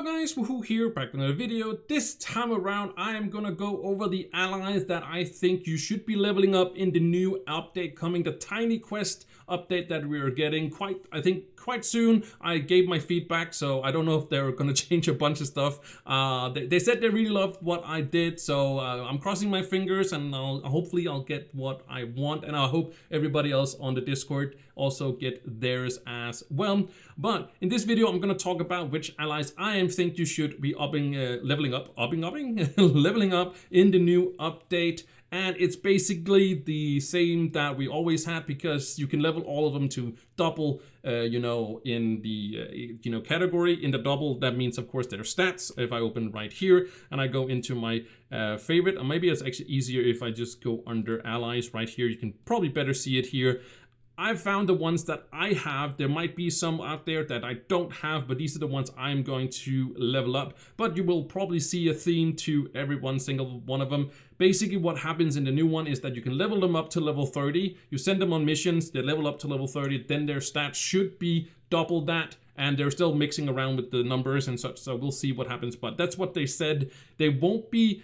What's up guys, Wahoo here, back with another video. This time around I am gonna go over the allies that I think you should be leveling up in the new update coming, the Tiny Quest update that we are getting quite soon. I gave my feedback, so I don't know if they're gonna change a bunch of stuff. They said they really loved what I did, so I'm crossing my fingers and hopefully I'll get what I want, and I hope everybody else on the Discord also get theirs as well. But in this video I'm gonna talk about which allies I think you should be leveling up in the new update. And it's basically the same that we always had, because you can level all of them to double, in the, category. In the double, that means, of course, their stats. If I open right here and I go into my favorite, or maybe it's actually easier if I just go under allies right here. You can probably better see it here. I've found the ones that I have. There might be some out there that I don't have, but these are the ones I'm going to level up. But you will probably see a theme to every single one of them. Basically what happens in the new one is that you can level them up to level 30. You send them on missions, they level up to level 30, then their stats should be double that. And they're still mixing around with the numbers and such, so we'll see what happens. But that's what they said. They won't be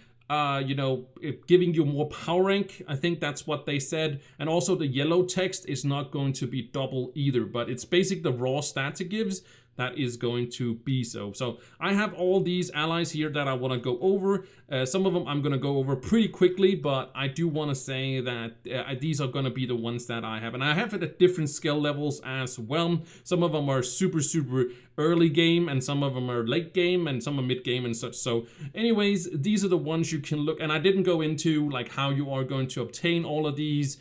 giving you more power rank. I think that's what they said. And also the yellow text is not going to be double either, but it's basically the raw stats it gives that is going to be so. So I have all these allies here that I want to go over. Some of them I'm going to go over pretty quickly, but I do want to say that these are going to be the ones that I have. And I have it at different skill levels as well. Some of them are super early game, and some of them are late game, and some are mid game and such. So anyways, these are the ones you can look. And I didn't go into like how you are going to obtain all of these.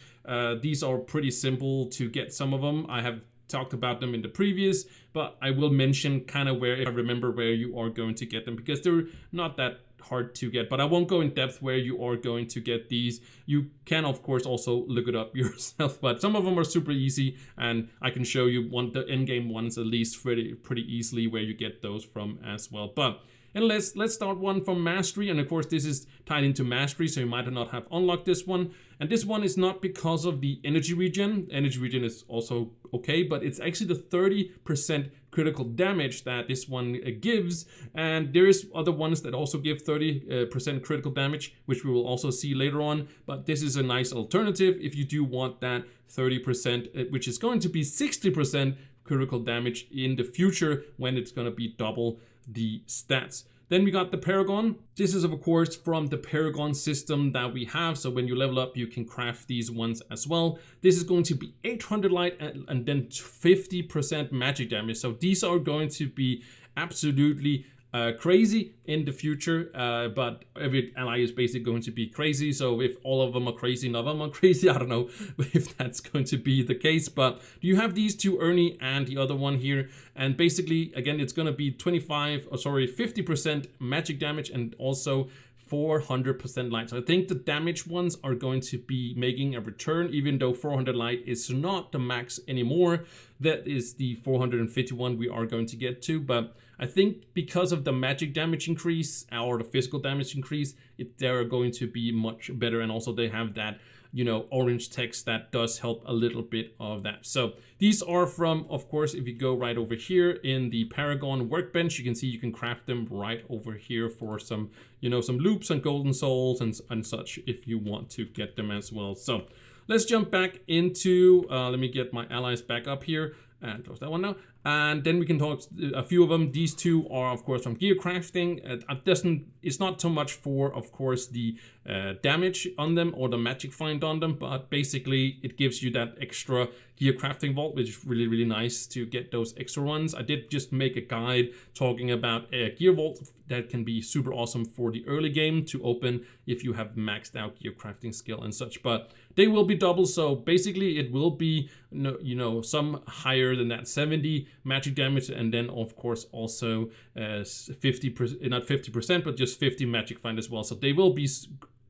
These are pretty simple to get some of them. I have talked about them in the previous, but I will mention kind of where, if I remember, where you are going to get them, because they're not that hard to get. But I won't go in depth where you are going to get these. You can of course also look it up yourself, but some of them are super easy, and I can show you the endgame ones at least pretty easily where you get those from as well. But and let's start one from mastery, and of course this is tied into mastery, so you might not have unlocked this one. And this one is not because of the energy regen. Energy regen is also okay, but it's actually the 30% critical damage that this one gives. And there is other ones that also give 30% critical damage, which we will also see later on. But this is a nice alternative if you do want that 30%, which is going to be 60% critical damage in the future when it's going to be double the stats. Then we got the Paragon. This is of course from the Paragon system that we have. So when you level up, you can craft these ones as well. This is going to be 800 light and then 50% magic damage. So these are going to be absolutely crazy in the future, but every ally is basically going to be crazy. So if all of them are crazy, none of them are crazy. I don't know if that's going to be the case, but you have these two, Ernie and the other one here, and basically again it's going to be 50% magic damage and also 400% light. So I think the damage ones are going to be making a return, even though 400 light is not the max anymore. That is the 451 we are going to get to. But I think because of the magic damage increase or the physical damage increase, they're going to be much better. And also they have that, orange text that does help a little bit of that. So these are from, of course, if you go right over here in the Paragon workbench, you can see you can craft them right over here for some, some loops and golden souls and such if you want to get them as well. So let's jump back into, let me get my allies back up here and close that one now. And then we can talk a few of them. These two are, of course, from Gearcrafting. It's not so much for, of course, the damage on them or the magic find on them, but basically it gives you that extra Gearcrafting vault, which is really nice to get those extra ones. I did just make a guide talking about a gear vault that can be super awesome for the early game to open if you have maxed out Gearcrafting skill and such, but they will be double. So basically it will be, some higher than that 70 magic damage, and then of course also 50%, not 50%, but just 50 magic find as well. So they will be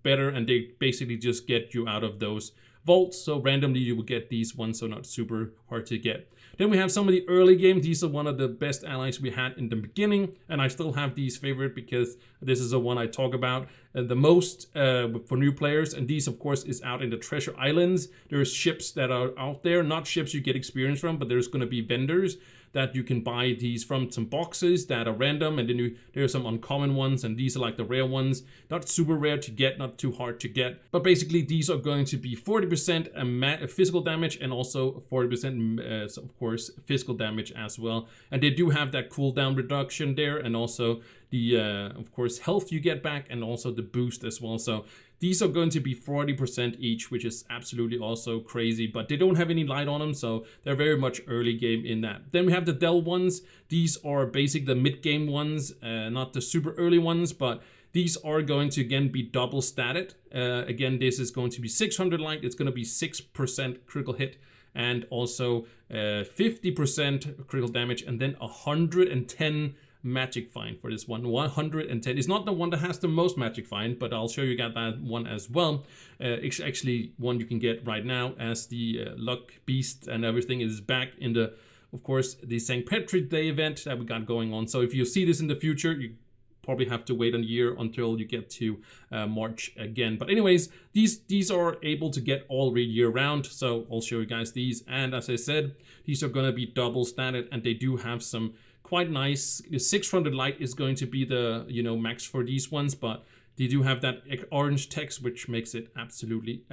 better, and they basically just get you out of those vaults. So randomly you will get these ones, so not super hard to get. Then we have some of the early game. These are one of the best allies we had in the beginning, and I still have these favorite because this is the one I talk about the most for new players. And these, of course, is out in the treasure islands. There's ships that are out there, not ships you get experience from, but there's going to be vendors that you can buy these from some boxes that are random, and then there are some uncommon ones, and these are like the rare ones. Not super rare to get, not too hard to get, but basically these are going to be 40% physical damage and also 40% of course physical damage as well. And they do have that cooldown reduction there, and also the of course health you get back, and also the boost as well. So these are going to be 40% each, which is absolutely also crazy, but they don't have any light on them, so they're very much early game in that. Then we have the Dell ones. These are basically the mid-game ones, not the super early ones, but these are going to again be double statted. Again, this is going to be 600 light, it's going to be 6% critical hit, and also 50% critical damage, and then 110 magic find for this one. 110 is not the one that has the most magic find, but I'll show you got that one as well. It's actually one you can get right now, as the luck beast and everything is back in the, of course, the St. Patrick's Day event that we got going on. So if you see this in the future, you probably have to wait a year until you get to March again. But anyways, these are able to get all year round, so I'll show you guys these. And as I said, these are going to be double statted, and they do have some quite nice. 600 light is going to be the max for these ones, but they do have that orange text, which makes it absolutely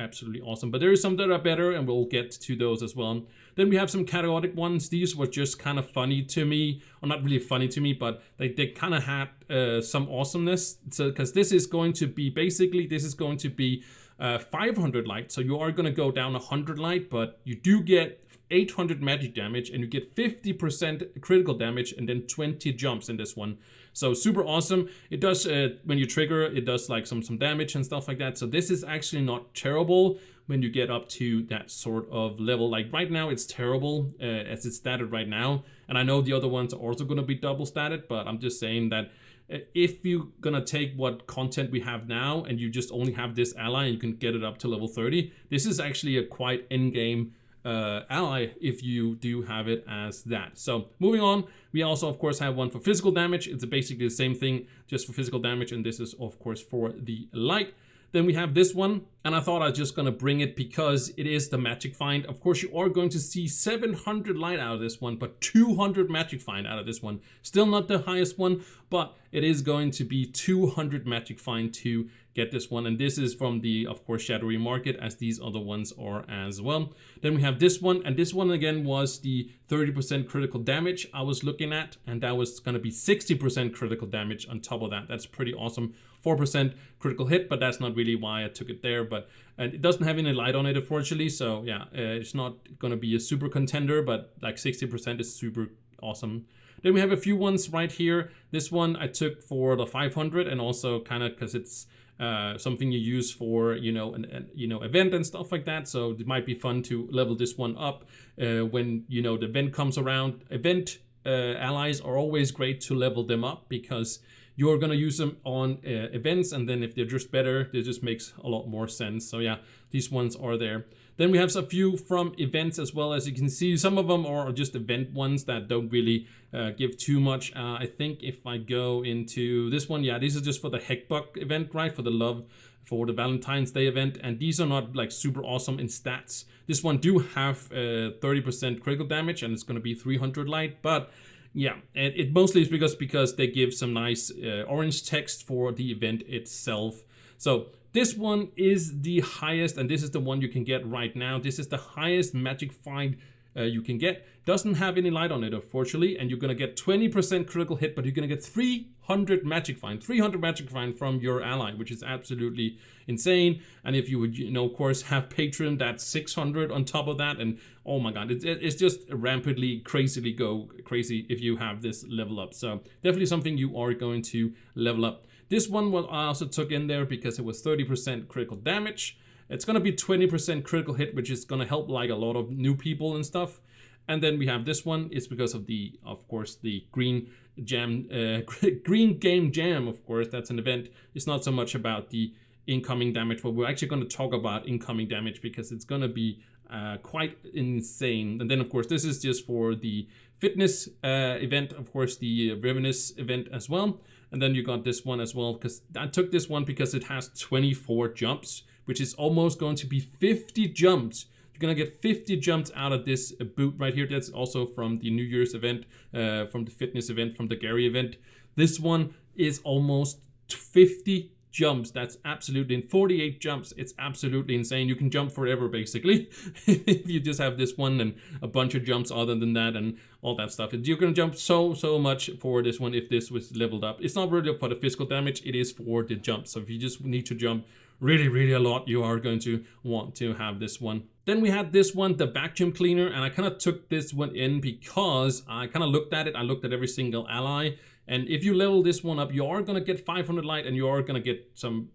awesome. But there is some that are better, and we'll get to those as well. Then we have some chaotic ones. These were just kind of funny to me, or not really funny to me, but they kind of had some awesomeness. So because this is going to be 500 light, so you are going to go down 100 light, but you do get 800 magic damage, and you get 50% critical damage, and then 20 jumps in this one. So super awesome. It does when you trigger, it does like some damage and stuff like that. So this is actually not terrible when you get up to that sort of level. Like right now it's terrible as it's statted right now, and I know the other ones are also going to be double statted, but I'm just saying that if you're gonna take what content we have now and you just only have this ally and you can get it up to level 30, this is actually a quite endgame ally if you do have it as that. So moving on, we also of course have one for physical damage. It's basically the same thing, just for physical damage, and this is of course for the light. Then we have this one, and I thought I was just gonna bring it because it is the magic find. Of course, you are going to see 700 light out of this one, but 200 magic find out of this one. Still not the highest one, but it is going to be 200 magic find to get this one. And this is from the, of course, shadowy market, as these other ones are as well. Then we have this one, and this one again was the 30% critical damage I was looking at, and that was gonna be 60% critical damage on top of that. That's pretty awesome. 4% critical hit, but that's not really why I took it there. And it doesn't have any light on it, unfortunately. So yeah, it's not gonna be a super contender, but like 60% is super awesome. Then we have a few ones right here. This one I took for the 500, and also kind of because it's something you use for an event and stuff like that. So it might be fun to level this one up when the event comes around. Event allies are always great to level them up because you're gonna use them on events, and then if they're just better, it just makes a lot more sense. So yeah, these ones are there. Then we have a few from events as well. As you can see, some of them are just event ones that don't really give too much. I think if I go into this one, yeah, this is just for the Heckbuck event, right? For the Valentine's Day event, and these are not like super awesome in stats. This one do have 30% critical damage, and it's gonna be 300 light, but yeah, and it mostly is because they give some nice orange text for the event itself. So this one is the highest, and this is the one you can get right now. This is the highest magic find you can get. Doesn't have any light on it, unfortunately, and you're gonna get 20% critical hit, but you're gonna get 300 magic find. 300 magic find from your ally, which is absolutely insane. And if you would, of course, have Patron, that's 600 on top of that, and oh my god, it's just rampantly, crazily go crazy if you have this level up. So definitely something you are going to level up. This one I also took in there because it was 30% critical damage. It's gonna be 20% critical hit, which is gonna help like a lot of new people and stuff. And then we have this one. It's because of of course, the green jam, green game jam. Of course, that's an event. It's not so much about the incoming damage, but we're actually going to talk about incoming damage because it's going to be quite insane. And then, of course, this is just for the fitness event. Of course, the ravenous event as well. And then you got this one as well, because I took this one because it has 24 jumps, which is almost going to be 50 jumps You're gonna get 50 jumps out of this boot right here. That's also from the New Year's event, from the fitness event, from the Gary event. This one is almost 50 jumps. That's absolutely, in 48 jumps, it's absolutely insane. You can jump forever basically if you just have this one and a bunch of jumps other than that and all that stuff. You're gonna jump so much for this one if this was leveled up. It's not really for the physical damage, it is for the jump. So if you just need to jump really a lot, you are going to want to have this one. Then we had this one, the vacuum cleaner, and I kind of took this one in because I kind of looked at it. I looked at every single ally, and if you level this one up, you are going to get 500 light and you are going to get some,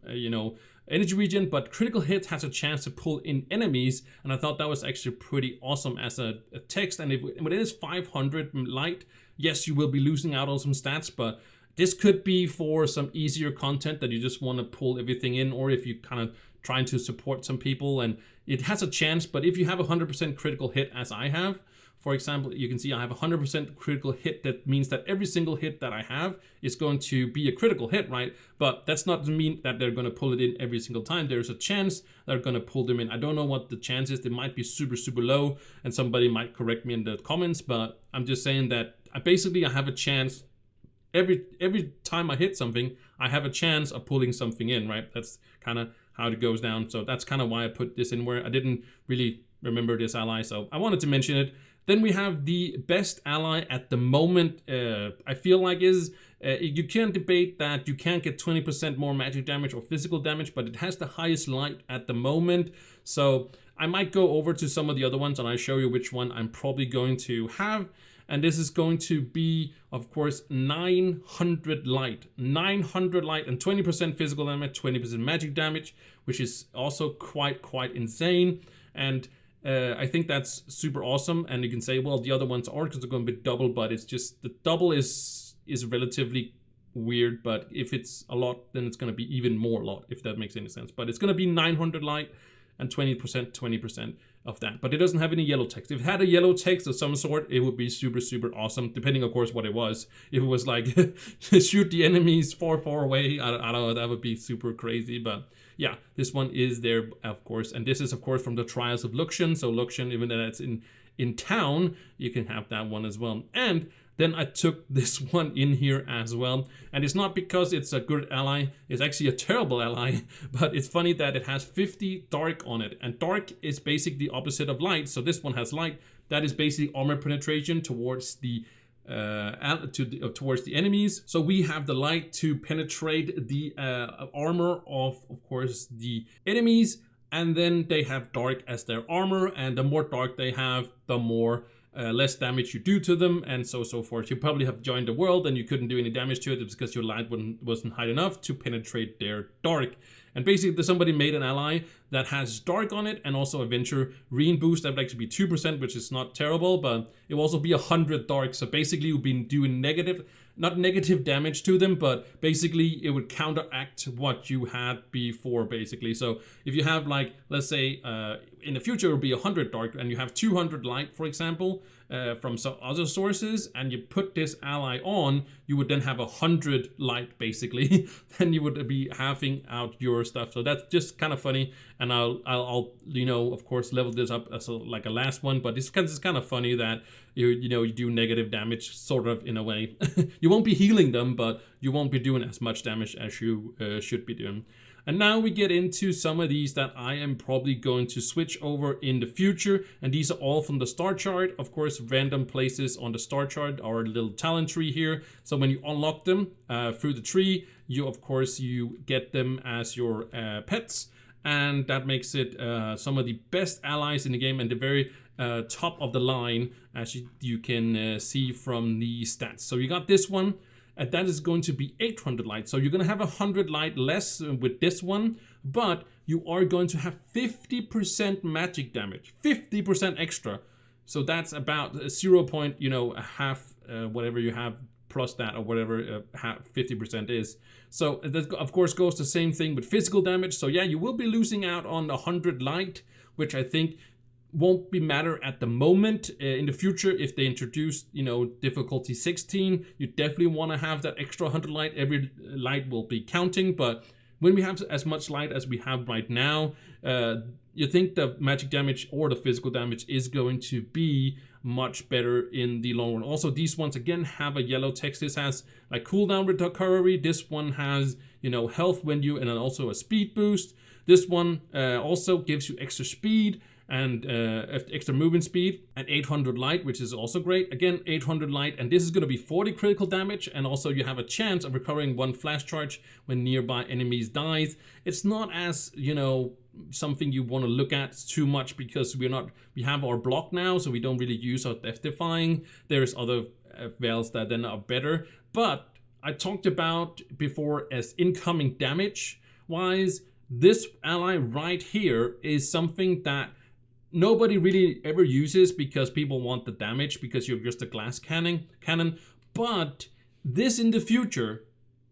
energy regen, but critical hit has a chance to pull in enemies, and I thought that was actually pretty awesome as a text. And when it is 500 light, yes, you will be losing out on some stats, but this could be for some easier content that you just want to pull everything in, or if you kind of trying to support some people, and it has a chance. But if you have 100% critical hit as I have, for example, you can see I have 100% critical hit. That means that every single hit that I have is going to be a critical hit, right? But that's not to mean that they're going to pull it in every single time. There's a chance they're going to pull them in. I don't know what the chance is. They might be super low, and somebody might correct me in the comments, but I'm just saying that I have a chance. Every time I hit something, I have a chance of pulling something in, right? That's kind of how it goes down. So that's kind of why I put this in, where I didn't really remember this ally, so I wanted to mention it. Then we have the best ally at the moment, I feel like is, you can't debate that you can't get 20% more magic damage or physical damage, but it has the highest light at the moment. So I might go over to some of the other ones and I'll show you which one I'm probably going to have. And this is going to be, of course, 900 light. 900 light and 20% physical damage, 20% magic damage, which is also quite insane. And I think that's super awesome. And you can say, well, the other ones are going to be double, but it's just the double is relatively weird. But if it's a lot, then it's going to be even more a lot, if that makes any sense. But it's going to be 900 light and 20% of that. But it doesn't have any yellow text. If it had a yellow text of some sort, it would be super awesome, depending, of course, what it was. If it was like, shoot the enemies far away, I don't know, that would be super crazy. But yeah, this one is there, of course. And this is, of course, from the Trials of Luxian. So Luxian, even though that's in town, you can have that one as well. And then I took this one in here as well. And it's not because it's a good ally, it's actually a terrible ally, but it's funny that it has 50 dark on it. And dark is basically the opposite of light. So this one has light. That is basically armor penetration towards the towards the enemies. So we have the light to penetrate the armor of course, the enemies. And then they have dark as their armor. And the more dark they have, the more less damage you do to them, and so forth. You probably have joined the world and you couldn't do any damage to it because your light wasn't high enough to penetrate their dark. And basically somebody made an ally that has dark on it and also a venture reen boost. That would actually be 2%, which is not terrible, but it will also be 100 dark. So basically you've been doing not negative damage to them, but basically it would counteract what you had before, basically. So if you have, like, let's say in the future it will be 100 dark and you have 200 light, for example, from some other sources, and you put this ally on, you would then have 100 light, basically. Then you would be halving out your stuff. So that's just kind of funny. And I'll of course level this up as like a last one, but it's kind of funny that you do negative damage, sort of, in a way. You won't be healing them, but you won't be doing as much damage as you should be doing. And now we get into some of these that I am probably going to switch over in the future. And these are all from the star chart. Of course, random places on the star chart are a little talent tree here. So when you unlock them through the tree, you get them as your pets. And that makes it some of the best allies in the game, and the very top of the line, as you can see from the stats. So you got this one. And that is going to be 800 light. So you're going to have 100 light less with this one, but you are going to have 50% magic damage, 50% extra. So that's about 0. A half, whatever you have plus that, or whatever 50% is. So that, of course, goes the same thing with physical damage. So yeah, you will be losing out on 100 light, which I think won't be matter at the moment. In the future, if they introduce difficulty 16, you definitely want to have that extra 100 light. Every light will be counting, but when we have as much light as we have right now, you think the magic damage or the physical damage is going to be much better in the long run. Also, these ones again have a yellow text. This has like cooldown recovery. This one has, you know, health when you, and then also a speed boost. This one also gives you extra speed and extra movement speed, and 800 light, which is also great. Again, 800 light, and this is going to be 40 critical damage, and also you have a chance of recovering 1 flash charge when nearby enemies dies. It's not as, you know, something you want to look at too much, because we have our block now, so we don't really use our death defying. There's other veils that then are better, but I talked about before as incoming damage wise, this ally right here is something that nobody really ever uses because people want the damage because you're just a glass cannon. But this in the future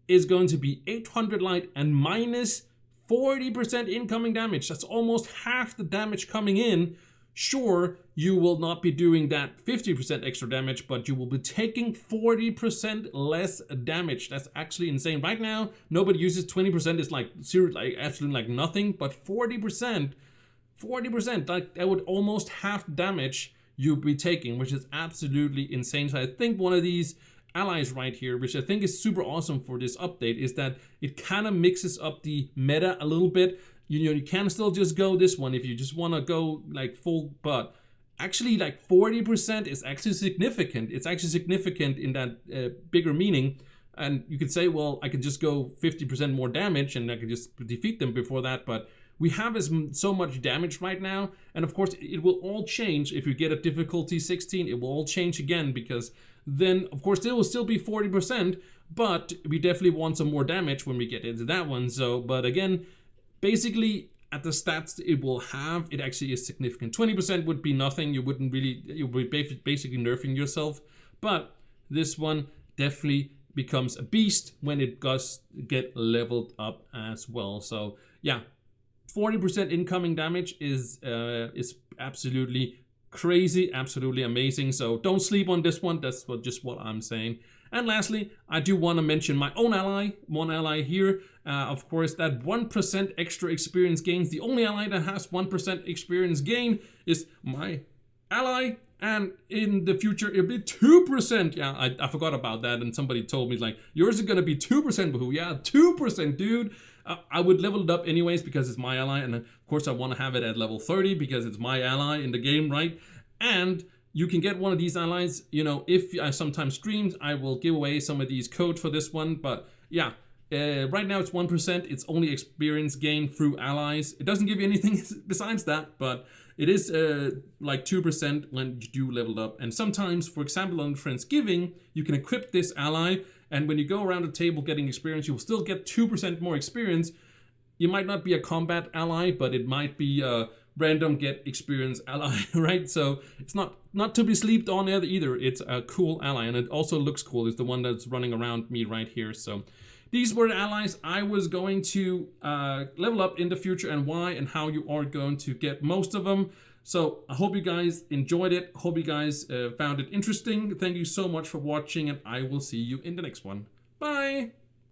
is going to be 800 light and minus 40% incoming damage. That's almost half the damage coming in. Sure, you will not be doing that 50% extra damage, but you will be taking 40% less damage. That's actually insane. Right now, nobody uses 20%. It's like zero, like absolutely like nothing, but 40%, like that would almost half damage you'd be taking, which is absolutely insane. So I think one of these allies right here, which I think is super awesome for this update, is that it kind of mixes up the meta a little bit. You know, you can still just go this one if you just want to go like full, but actually like 40% is actually significant. It's actually significant in that bigger meaning. And you could say, well, I could just go 50% more damage and I could just defeat them before that, but we have so much damage right now, and of course it will all change if you get a difficulty 16. It will all change again, because then of course there will still be 40%, but we definitely want some more damage when we get into that one. So, but again, basically at the stats it will have, it actually is significant. 20% would be nothing. You would be basically nerfing yourself, but this one definitely becomes a beast when it does get leveled up as well. So yeah, 40% incoming damage is absolutely crazy, absolutely amazing. So don't sleep on this one. That's just what I'm saying. And lastly, I do want to mention my own ally, one ally here. Of course, that 1% extra experience gains. The only ally that has 1% experience gain is my ally. And in the future, it'll be 2%. Yeah, I forgot about that. And somebody told me, like, yours is going to be 2%, Wahoo. Yeah, 2%, dude. I would level it up anyways because it's my ally. And of course, I want to have it at level 30 because it's my ally in the game, right? And you can get one of these allies. You know, if I sometimes stream, I will give away some of these codes for this one. But yeah, right now it's 1%. It's only experience gain through allies. It doesn't give you anything besides that, but it is like 2% when you do level up. And sometimes, for example, on Friendsgiving, you can equip this ally, and when you go around the table getting experience, you will still get 2% more experience. You might not be a combat ally, but it might be a random get experience ally, right? So it's not to be slept on either. It's a cool ally, and it also looks cool. It's the one that's running around me right here. So these were the allies I was going to level up in the future, and why and how you are going to get most of them. So I hope you guys enjoyed it. Hope you guys found it interesting. Thank you so much for watching, and I will see you in the next one. Bye!